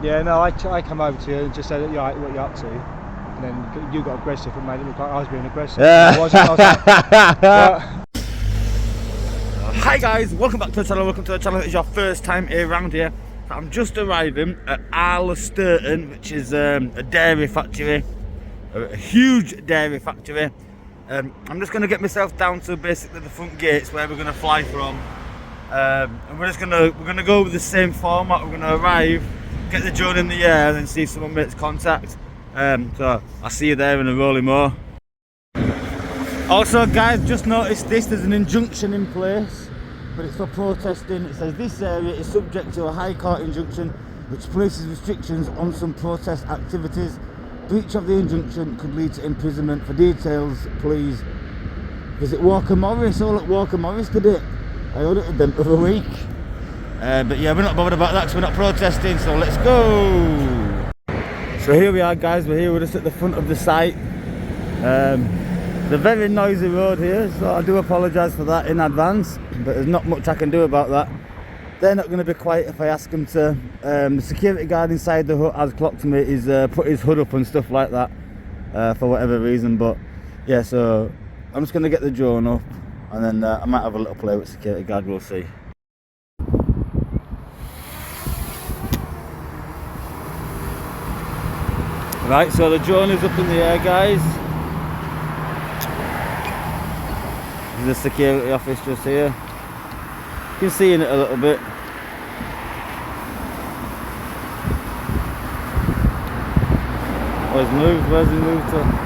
Yeah, no, I come over to you and just said, "You're right, what you up to?" And then you got aggressive and made it look like I was being aggressive. Yeah. I wasn't. I was like, well, Hi guys, welcome back to the channel. Welcome to the channel. It's your first time here around here. So I'm just arriving at Sturton, which is a dairy factory, a huge dairy factory. I'm just going to get myself down to basically the front gates where we're going to fly from, and we're going to go with the same format. We're going to arrive, get the drone in the air, and then see if someone makes contact. So I'll see you there in a rolling more. Also guys, just noticed this, there's an injunction in place, but it's for protesting. It says this area is subject to a High Court injunction which places restrictions on some protest activities. Breach of the injunction could lead to imprisonment. For details, please visit Walker Morris. All at Walker Morris today. I audited them the other week. But yeah, we're not bothered about that because we're not protesting, so let's go! So here we are guys, we're just at the front of the site. It's a very noisy road here, so I do apologise for that in advance, but there's not much I can do about that. They're not going to be quiet if I ask them to. The security guard inside the hut has clocked me, he's put his hood up and stuff like that for whatever reason, but yeah, so I'm just going to get the drone up and then I might have a little play with security guard, we'll see. Right, so the drone is up in the air guys. The security office just here. You can see in it a little bit. Where's he moved to?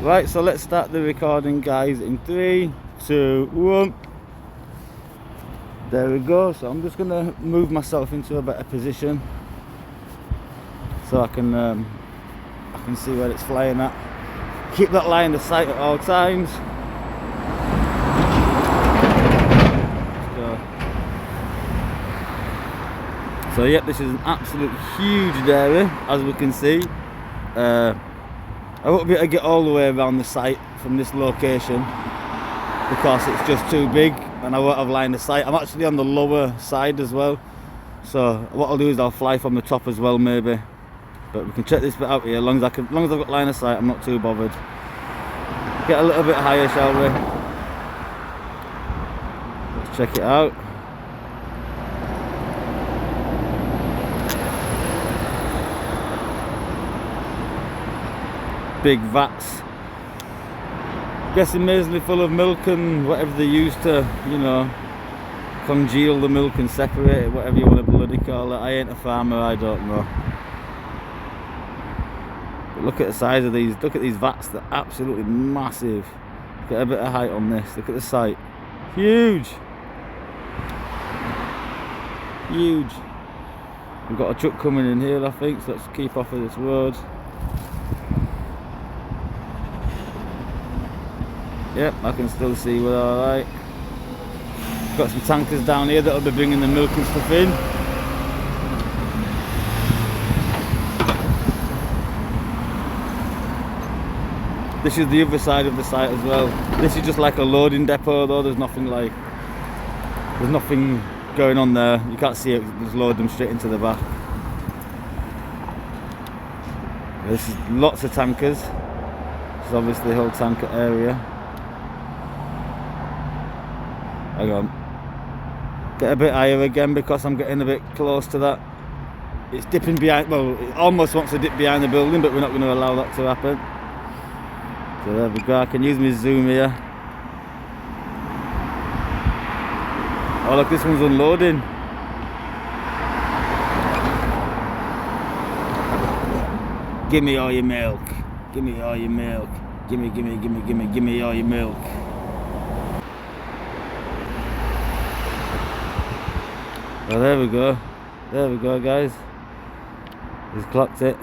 Right, so let's start the recording guys in 3, 2, 1. There we go. So I'm just gonna move myself into a better position so I can see where it's flying at. Keep that line of sight at all times. So yep, this is an absolute huge dairy, as we can see. I won't be able to get all the way around the site from this location because it's just too big and I won't have line of sight. I'm actually on the lower side as well, so what I'll do is I'll fly from the top as well maybe, but we can check this bit out here. As long as I've got line of sight, I'm not too bothered. Get a little bit higher, shall we? Let's check it out. Big vats, guessing amazingly full of milk and whatever they use to, you know, congeal the milk and separate it, whatever you want to bloody call it. I ain't a farmer, I don't know. But look at the size of these, look at these vats, they're absolutely massive. Get a bit of height on this, look at the site, huge. Huge. We've got a truck coming in here I think, so let's keep off of this road. Yep, I can still see we're alright. Got some tankers down here that'll be bringing the milk and stuff in. This is the other side of the site as well. This is just like a loading depot though, there's nothing going on there. You can't see it, just load them straight into the back. This is lots of tankers. This is obviously the whole tanker area. Hang on, get a bit higher again because I'm getting a bit close to that. It's dipping behind, well, it almost wants to dip behind the building, but we're not going to allow that to happen. So there we go, I can use my zoom here. Oh look, this one's unloading. Give me all your milk. Give me all your milk. Give me all your milk. Well, there we go guys, he's clocked it,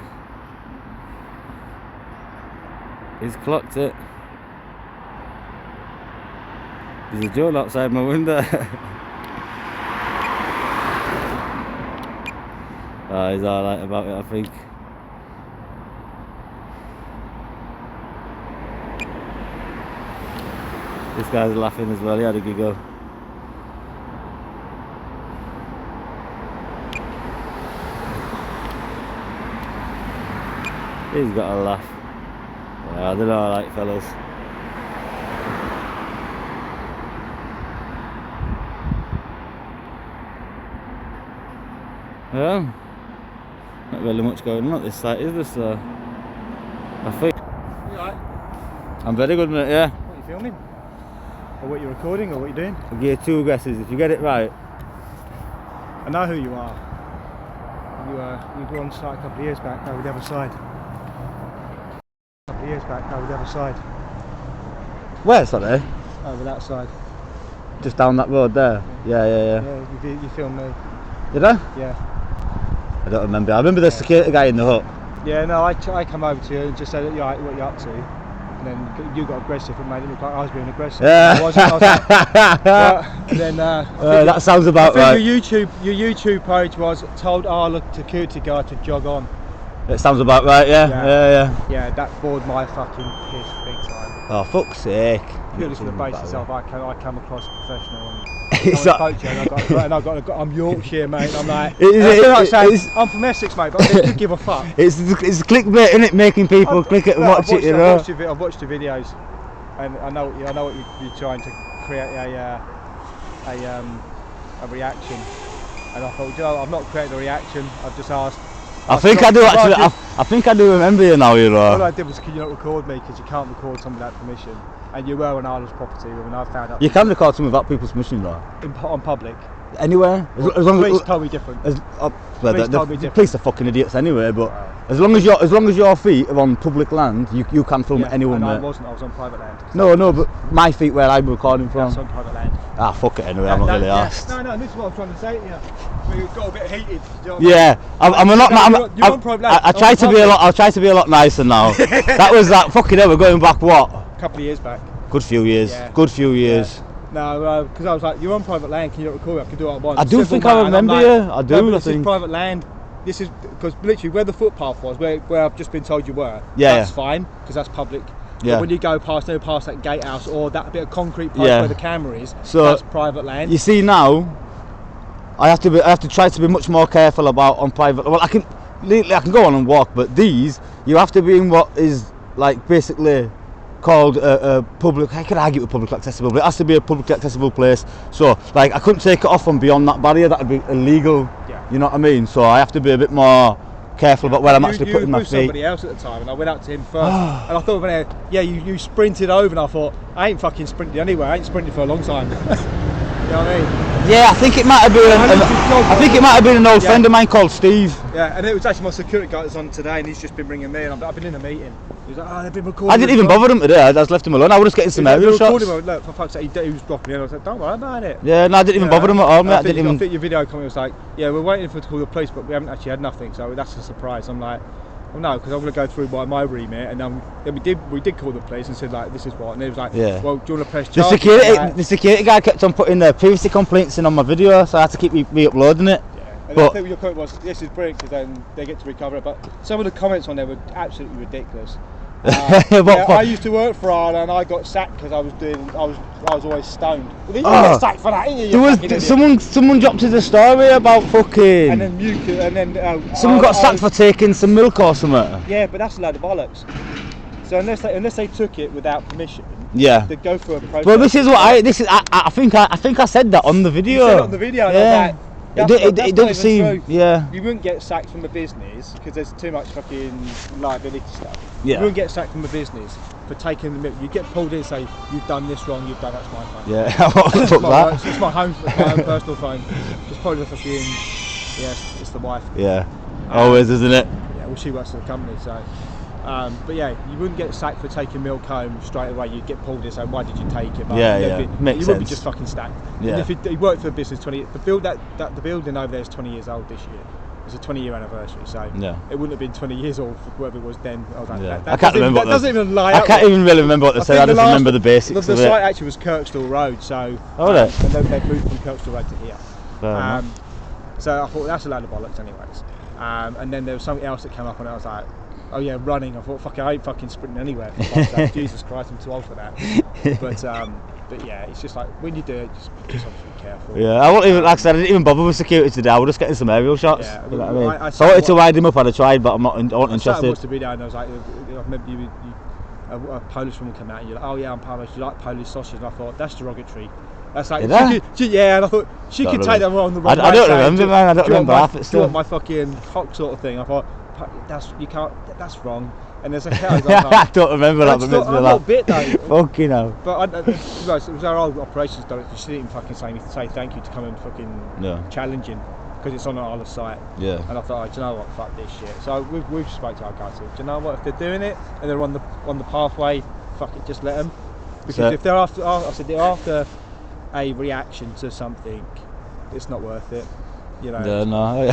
There's a drone outside my window. He's alright about it, I think. This guy's laughing as well, he had a giggle. He's got a laugh. Yeah, they're alright, fellas. Well, not really much going on at this site, is there? So I think. You alright? I'm very good, mate, yeah. What are you filming? Or what you're recording, or what you're doing? I'll give you 2 guesses. If you get it right, I know who you are. You go on site a couple of years back over the other side. A couple of years back over the other side. where, sorry? Over that side. Just down that road there? Yeah. Yeah, you filmed me. Did I? Yeah. I don't remember. I remember the security guy in the hut. Yeah, no, I come over to you and just said, what you're up to. And then you got aggressive and made it look like I was being aggressive. Yeah. I wasn't. I was like, but then, that sounds about right. Your YouTube page was told our security guard to jog on. It sounds about right, yeah. Yeah, that bored my fucking piss big time. Oh, fuck's sake. You're just going to base yourself, I come across professional and It's I'm I'm Yorkshire, mate. I'm like, I'm from Essex, mate, but I don't give a fuck. It's clickbait, isn't it? Making people click it and watch it, you know. I've watched the videos, and I know what you're trying to create a reaction. And I thought, you know, I've not created a reaction. I've just asked. I think I do actually. I think I do remember you now, you know. All I did was, can you not record me? Because you can't record someone without permission. And you were on Ireland's property when I found out. You can record someone without people's permission, though. On public. Anywhere. As long as police told me different. The police are fucking idiots anyway. But as long as your feet are on public land, you can film anyone. And mate. I wasn't. I was on private land. No, but my feet where I'm recording from. That's on private land. Ah, fuck it anyway. I'm not really asked. No. This is what I'm trying to say to you. We got a bit heated. You know Yeah, you're on private land. I try to be a lot. I'll try to be a lot nicer now. That was that fucking hell. We're going back what? A couple of years back. Good few years. Yeah. Good few years. Yeah. No, because I was like, you're on private land. Can you not record me? I can do what I want. I do think I remember you. I do. This is private land. This is because literally where the footpath was, where I've just been told you were. Yeah. That's fine because that's public. Yeah. But when you go past that gatehouse or that bit of concrete post where the camera is, so that's private land. You see now, I have to try to be much more careful about on private. Well, I can go on and walk, but these you have to be in what is like basically called a public. I could argue with public accessible, but it has to be a publicly accessible place. So like I couldn't take it off from beyond that barrier. That would be illegal. Yeah. You know what I mean? So I have to be a bit more careful about where I'm actually putting my feet. Somebody else at the time, and I went up to him first, and I thought, you sprinted over, and I thought, I ain't fucking sprinted anyway. I ain't sprinted for a long time. You know what I mean? Yeah, I think it might have been an old friend of mine called Steve. Yeah, and it was actually my security guard that's on today, and he's just been bringing me, and I've been in a meeting. He was like, they've been recording. I didn't even bother him today. I just left him alone. I was just getting some aerial shots. Look, for fuck's sake, he was dropping in. I was like, don't worry about it. Yeah, no, I didn't even bother him at all, mate. I think your video comment was like, we're waiting for to call the police, but we haven't actually had nothing, so that's a surprise. I'm like, well, no, because I'm going to go through my remit, and then we did call the police and said like, this is what, and it was like, well, do you want to press charges? The security guy kept on putting their privacy complaints in on my video, so I had to keep re-uploading it. And I think your comment was, this is brilliant because then they get to recover it, but some of the comments on there were absolutely ridiculous. I used to work for Ireland and I got sacked because I was always stoned. Well, you got sacked for that, didn't you? Someone dropped us a story about fucking. And then someone got sacked for taking some milk or something. Yeah, but that's a load of bollocks. So unless they took it without permission, they go for a protest. Well, I think I said that on the video. You said it on the video. Yeah. It doesn't seem. True. Yeah. You wouldn't get sacked from a business because there's too much fucking liability stuff. Yeah. You wouldn't get sacked from a business for taking the milk. You get pulled in and say, you've done this wrong, that's my phone. Yeah. It's my own personal phone. Just probably the fucking, it's the wife. Yeah. Always, isn't it? Yeah, well, she works for the company, so. But yeah, you wouldn't get sacked for taking milk home straight away. You'd get pulled in and say, why did you take it? But Makes sense. You wouldn't be just fucking stacked. Yeah. And if you worked for a business 20 years, the building over there is 20 years old this year. It's a 20-year anniversary, so it wouldn't have been 20 years old for whoever it was then. I was like, I can't remember. That doesn't even lie. I can't even really remember what they said. I just remember the basics. The site actually was Kirkstall Road, so and they moved from Kirkstall Road to here. So I thought that's a load of bollocks, anyways. And then there was something else that came up, and I was like, oh yeah, running. I thought, fuck it, I ain't fucking sprinting anywhere. For fuck's sake. Jesus Christ, I'm too old for that. But yeah, it's just like when you do it, just obviously be careful. Yeah, I won't even, like I said, I didn't even bother with security today. I was just getting some aerial shots. Yeah, you know what I mean? I wanted to wide him up, I'd have tried, but I wasn't interested. I watched the video and I was like, I remember a Polish woman come out and you're like, oh yeah, I'm Polish. You like Polish sausage? And I thought that's derogatory. That's like, and I thought she could take that wrong the wrong way. I don't remember, man. I don't remember half it still. My fucking cock sort of thing. I thought that's wrong. And there's a cow. I don't remember that. I'm not bit though. Fucking hell. But it was our old operations director. She didn't even fucking say thank you to come and fucking challenging because it's on our site. Yeah. And I thought, do you know what? Fuck this shit. So we've spoke to our guys. Do you know what? If they're doing it and they're on the pathway, fuck it, just let them. Because if they're after a reaction to something, it's not worth it. You know. Yeah, no, I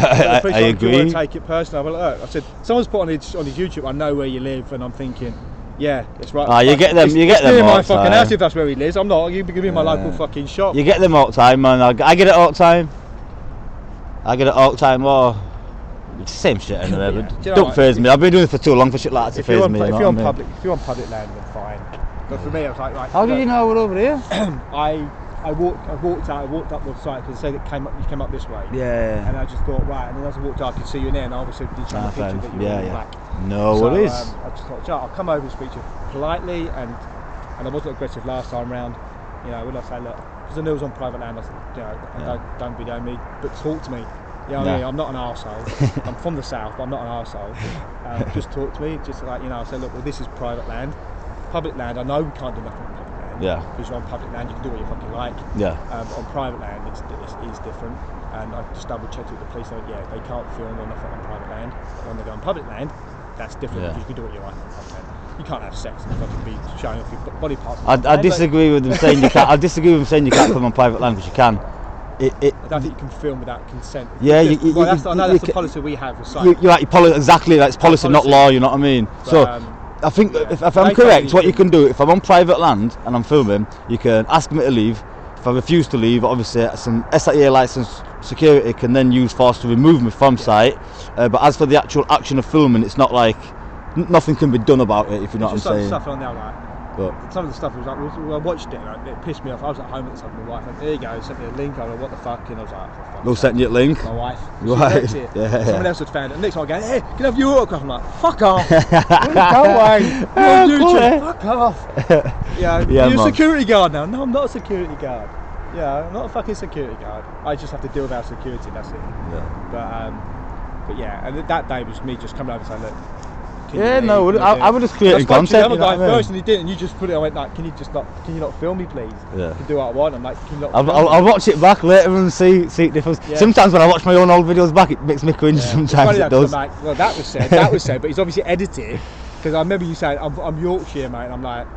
agree. You want to take it personal? But look, I said someone's put on his YouTube. I know where you live, and I'm thinking, yeah, it's right. You get them. You get them all my fucking house if that's where he lives. I'm not. You give me my local fucking shop. You get them all the time, man. I get it all the time. Or it's the same shit anyway. But don't phase me. I've been doing it for too long for shit like that to phase me. If you're on public land, then fine. But for me, I was like, right. How did you know we're over here? I walked up the site because they said you came up this way. Yeah. And I just thought, right. And then as I walked out, I could see you in there, and I obviously did show the picture that you were black. No worries. I just thought, I'll come over and speak to you politely, and I wasn't aggressive last time round. You know, when I say, look, because I knew it was on private land, I said, you know, don't video me, but talk to me. You know what I mean? I'm not an arsehole. I'm from the south, but I'm not an arsehole. Just talk to me, just like, you know, I said, look, well, this is private land. Public land, I know we can't do nothing on public land. Yeah. Because you're on public land, you can do what you fucking like. Yeah. On private land, it's different. And I just double checked with the police, and yeah, they can't film or nothing on private land. When they go on public land, that's different. Yeah. You can do what you like on public land. You can't have sex and fucking be showing off your body parts. I disagree with them saying you can't. I disagree with them saying you can't film on private land because you can. I don't think you can film without consent. Yeah, that's the policy we have. Exactly, that's policy, not law. You know what I mean? But, so. I think if I'm correct, what you can do, if I'm on private land and I'm filming, you can ask me to leave. If I refuse to leave, obviously some SIA licensed security can then use force to remove me from site. But as for the actual action of filming, it's not like nothing can be done about it, if you know what I'm saying. Stuff on there, like, some of the stuff was like, I watched it and it pissed me off. I was at home at the time with my wife, and there you go, sent me a link. I was like, what the fuck? And I was like, for fuck's sake. Who sent you a link? My wife. Right. Yeah. Someone else had found it. And next time I go, hey, can I have your autograph? I'm like, fuck off. Go away. You're on YouTube. Fuck off. You're a security guard now. No, I'm not a security guard. Yeah, I'm not a fucking security guard. I just have to deal with our security, that's it. Yeah. But yeah, and that day was me just coming over and saying, look, I would just create content. I'm a guy first, and he did, and you just put it. I went like, can you not film me, please? Yeah. You can do what I want. I'm like, can you not? I'll watch it back later and see it differs. Yeah. Sometimes when I watch my own old videos back, it makes me cringe. Sometimes it does. Well, that was said, but he's obviously edited because I remember you saying I'm Yorkshire, mate. And I'm like.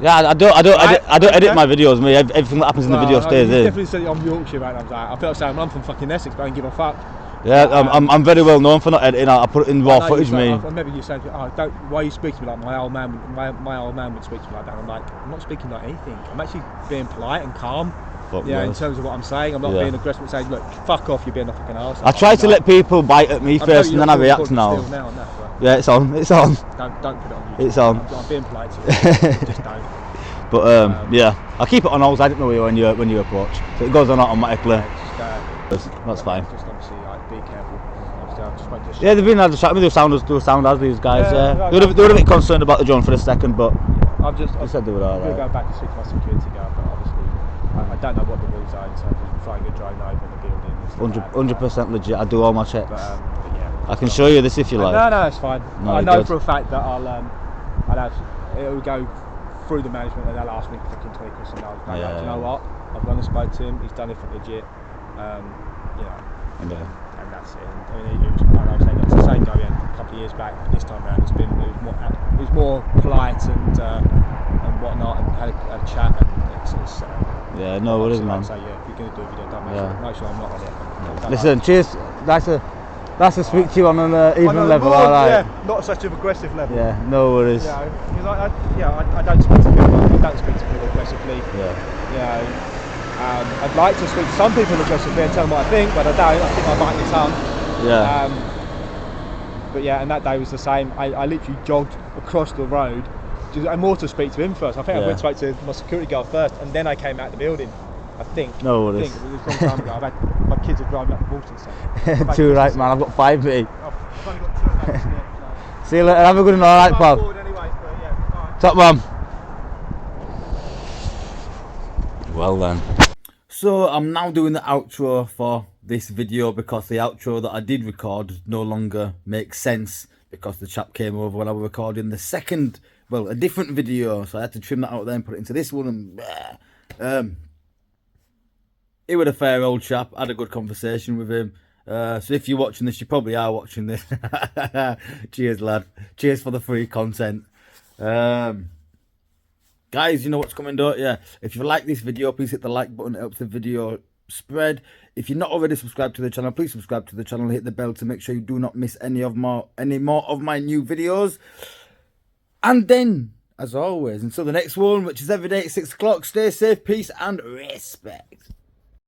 Yeah, I don't edit my videos. Me, everything that happens in the video stays in. You definitely said I'm Yorkshire, mate. I was like, I felt saying I'm from fucking Essex, but I don't give a fuck. Yeah, I'm very well known for not editing. I put it in raw footage, me. I remember you saying, why you speak to me like my old man would speak to me like that. I'm like, I'm not speaking like anything. I'm actually being polite and calm. In terms of what I'm saying, I'm not being aggressive and saying, look, fuck off, you're being a fucking arsehole. I try to let people bite at me first and then I react now. Yeah, it's on. Don't put it on YouTube. It's on. I'm being polite to you. Just don't. But yeah, I keep it on hold. I don't know when you approach, so it goes on automatically. That's fine. Just obviously be careful. Yeah, they've been had a chat with me. Do sound as these guys. They were a bit concerned about the drone for a second, but I said they were alright. I'm going to go back and speak to my security guard, but obviously I don't know what the rules are in terms of flying a drone over the building. 100% legit. I do all my checks. But yeah, I can show you this if you like. No, it's fine. No, I know for a fact that it'll go through the management and they'll ask me fucking 20 questions. Do you know what? I've gone and spoke to him. He's done it for legit. And that's it. I was saying it's the same guy we had a couple of years back. This time around, it was more polite and whatnot, and had a chat. And yeah, no worries, man. So yeah, if you're gonna do a video, don't make sure I'm not on it. Listen, cheers. Nice to speak to you on an even level, alright. Yeah, not such an aggressive level. Yeah, no worries. Because I don't speak to people. I don't speak to people aggressively. I'd like to speak to some people aggressively and tell them what I think, but I don't. I think I bite my tongue. But yeah, and that day was the same. I literally jogged across the road, and more to speak to him first. I think I went straight to my security guard first, and then I came out the building. I think. No I worries. think it was a long time ago. I've had my kids are driving up the Bolton, so. Too right, man. I've got 5 mate. I've only got 2 of those. See you later. Have a good one. All right, pal. Anyway, but yeah, Top man. Well then. So I'm now doing the outro for this video because the outro that I did record no longer makes sense because the chap came over when I was recording the second, well, a different video, so I had to trim that out there and put it into this one. And he was a fair old chap. I had a good conversation with him. So if you're watching this, you probably are watching this. Cheers, lad. Cheers for the free content. Guys, you know what's coming, don't you? If you like this video, please hit the like button. It helps the video spread. If you're not already subscribed to the channel, please subscribe to the channel. Hit the bell to make sure you do not miss any more of my new videos. And then, as always, until the next one, which is every day at 6 o'clock, stay safe, peace, and respect.